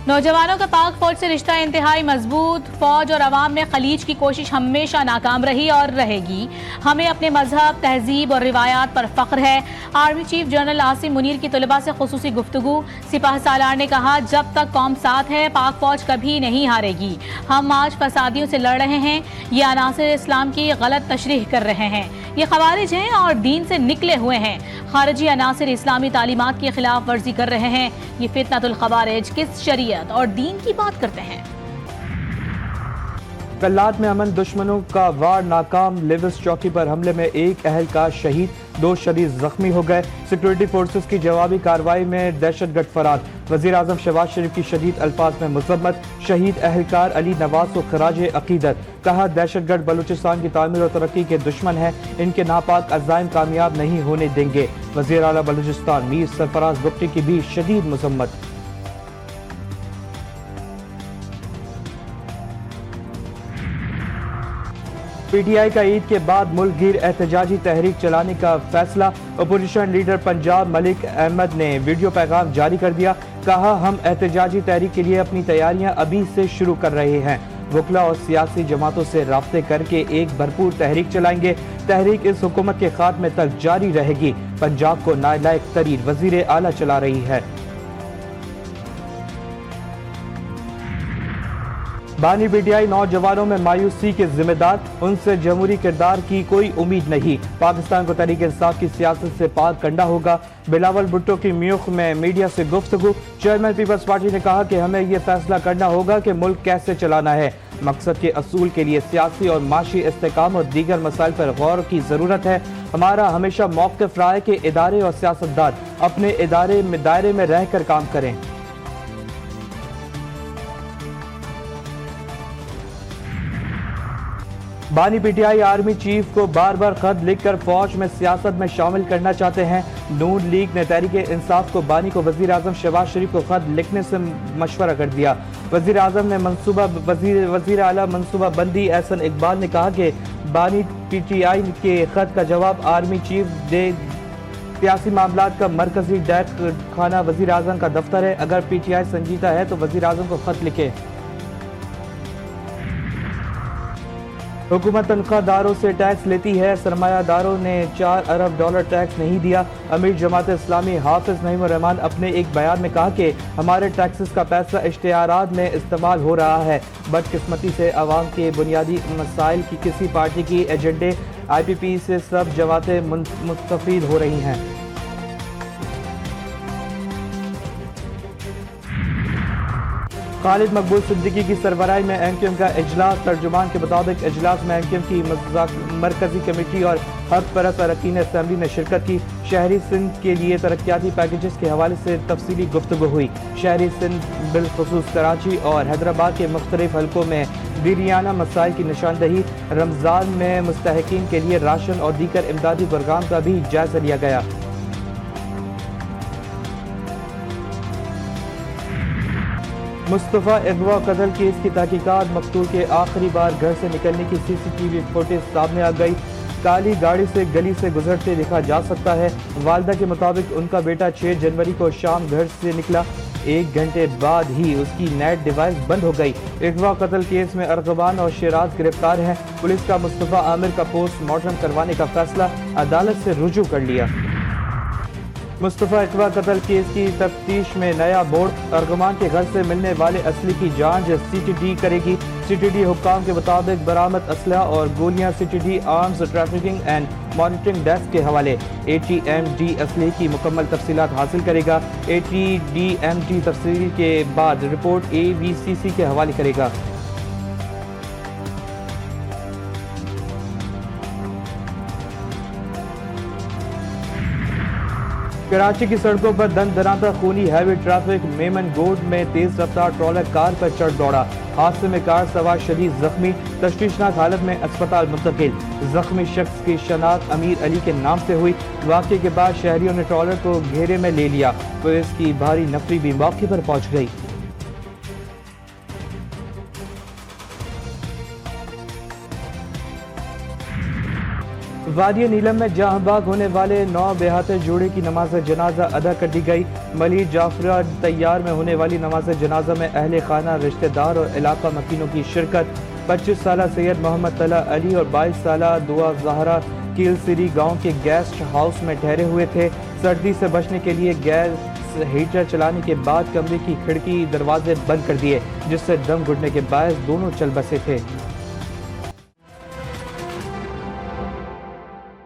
नौजवानों का पाक फौज से रिश्ता इंतहाई मजबूत। फौज और अवाम में खलीज की कोशिश हमेशा नाकाम रही और रहेगी। हमें अपने मजहब, तहजीब और रिवायात पर फख्र है। Army chief general Asim Munir की तलबा से खुसूसी गुफ्तगू। सिपाह सालार ने कहा, जब तक कौम साथ है पाक फौज कभी नहीं हारेगी। हम आज फसादियों से लड़ रहे हैं। ये अनासिर इस्लाम की गलत तशरीह कर रहे हैं। ये खवारिज हैं और दीन से निकले हुए हैं। खारजी अनासिर इस्लामी तालीमात की खिलाफ वर्जी कर रहे हैं। ये फितनतुल खवारिज किस शरीयत और दीन की बात करते हैं? कल्लात में अमन दुश्मनों का वार नाकाम। लिविस चौकी पर हमले में एक अहलकार शहीद, 2 शदीद जख्मी हो गए। सिक्योरिटी फोर्सेस की जवाबी कार्रवाई में दहशतगर्द फरार। वजीर आजम शहबाज शरीफ की शदीद अल्फाज में मजम्मत। शहीद अहलकार अली नवाज को खराज अकीदत। कहा, दहशतगर्द बलूचिस्तान की तामीर और तरक्की के दुश्मन है। इनके नापाक अज़ाइम कामयाब नहीं होने देंगे। वजीर आला बलूचिस्तान मीर सरफराज बुगटी की भी शदीद मजम्मत। PTI का ईद के बाद मुल्क गिर एहतजाजी तहरीक चलाने का फैसला। अपोजिशन लीडर पंजाब मलिक अहमद ने वीडियो पैगाम जारी कर दिया। कहा, हम एहतजाजी तहरीक के लिए अपनी तैयारियां अभी से शुरू कर रहे हैं। वकला और सियासी जमातों से राब्ते करके एक भरपूर तहरीक चलाएंगे। तहरीक इस हुकूमत के खात्मे तक जारी रहेगी। पंजाब को नालायक तरीन वजीर आला चला रही है। बानी PTI नौजवानों में मायूसी के जिम्मेदार। उनसे जमहूरी किरदार की कोई उम्मीद नहीं। पाकिस्तान को तहरीक इंसाफ की सियासत से पाक कंडा होगा। बिलावल भुट्टो की म्यूख में मीडिया से गुफ्तगू। चेयरमैन पीपल्स पार्टी ने कहा कि हमें यह फैसला करना होगा कि मुल्क कैसे चलाना है। मकसद के असूल के लिए सियासी और माशी इस्तेकाम और दीगर मसाइल पर गौर की जरूरत है। हमारा हमेशा मौक़िफ़ रहा है कि इदारे और सियासतदान अपने इदारे में दायरे में रह कर काम करें। बानी PTI आर्मी चीफ को बार बार खत लिखकर फौज में सियासत में शामिल करना चाहते हैं। नून लीग ने तहरीक इंसाफ को बानी को वजीर आजम शहबाज शरीफ को खत लिखने से मशवरा कर दिया। वजीर आजम ने वजीर आला मनसूबा बंदी एहसन इकबाल ने कहा कि बानी PTI के खत का जवाब आर्मी चीफ दे। सियासी मामलात का मरकजी डाक खाना वजीर आजम का दफ्तर है। अगर PTI संजीदा है तो वजीर आजम को खत लिखे। हुकूमत तनख्वाहदारों से टैक्स लेती है। सरमायादारों ने $4 अरब टैक्स नहीं दिया। अमीर जमात इस्लामी हाफिज नईम रहमान अपने एक बयान में कहा कि हमारे टैक्सेस का पैसा इश्तिहारात में इस्तेमाल हो रहा है। बदकिस्मती से अवाम के बुनियादी मसाइल की किसी पार्टी की एजेंडे IPP से सब जमातें मुस्तफीद हो रही हैं। खालिद मकबूल सिद्दीकी की सरबराही में MQM का इजलास। तर्जुमान के मुताबिक इजलास में MQM की मरकजी कमेटी और हक परस्त अरकान असम्बली ने शिरकत की। शहरी सिंध के लिए तरक्याती पैकेजेस के हवाले से तफसीली गुफ्तगू हुई। शहरी सिंध बिलखुसूस कराची और हैदराबाद के मुख्तलिफ हलकों में दीरियाना मसाइल की निशानदही। रमज़ान में मुस्तहकीन के लिए राशन और दीगर इमदादी प्रोग्राम का भी जायजा लिया गया। मुस्तफ़ा अगवा कत्ल केस की तहकीकात। मकतूल के आखिरी बार घर से निकलने की CCTV फुटेज सामने आ गई। काली गाड़ी से गली से गुजरते देखा जा सकता है। वालिदा के मुताबिक उनका बेटा 6 जनवरी को शाम घर से निकला। 1 घंटे बाद ही उसकी नेट डिवाइस बंद हो गई। अगवा कत्ल केस में अरगबान और शिराज गिरफ्तार हैं। पुलिस का मुस्तफ़ा आमिर का पोस्टमार्टम करवाने का फैसला अदालत से रुजू कर लिया। मुस्तफ़ा अगवा कत्ल केस की तफ्तीश में नया बोर्ड। अरगमान के घर से मिलने वाले असली की जांच CTD करेगी। CTD हुक्काम के मुताबिक बरामद असलहा और गोलियां CTD arms trafficking and monitoring desk के हवाले। ATMD असलहे की मुकम्मल तफसीलात हासिल करेगा। ATDMD तफसील के बाद रिपोर्ट AVCC के हवाले करेगा। कराची की सड़कों पर दन दनाता खूनी हैवी ट्रैफिक। मेमन गोड में तेज रफ्तार ट्रॉलर कार पर चढ़ दौड़ा। हादसे में कार सवार शदीद जख्मी, तशवीशनाक हालत में अस्पताल मुंतकिल। जख्मी शख्स की शनाख्त अमीर अली के नाम से हुई। वाक़े के बाद शहरियों ने ट्रॉलर को घेरे में ले लिया। पुलिस की भारी नफरी भी मौके पर पहुंच गई। वादी नीलम में जहां बाग होने वाले 9 बेहाते जोड़े की नमाज जनाजा अदा कर दी गई। मलिक जाफरा तैयार में होने वाली नमाज जनाजा में अहले खाना, रिश्तेदार और इलाका मकीनों की शिरकत। 25 साला सैयद मोहम्मद तला अली और 22 साला दुआ जहरा कीलसिरी गांव के गेस्ट हाउस में ठहरे हुए थे। सर्दी से बचने के लिए गैस हीटर चलाने के बाद कमरे की खिड़की दरवाजे बंद कर दिए, जिससे दम घुटने के बायस दोनों चल बसे थे।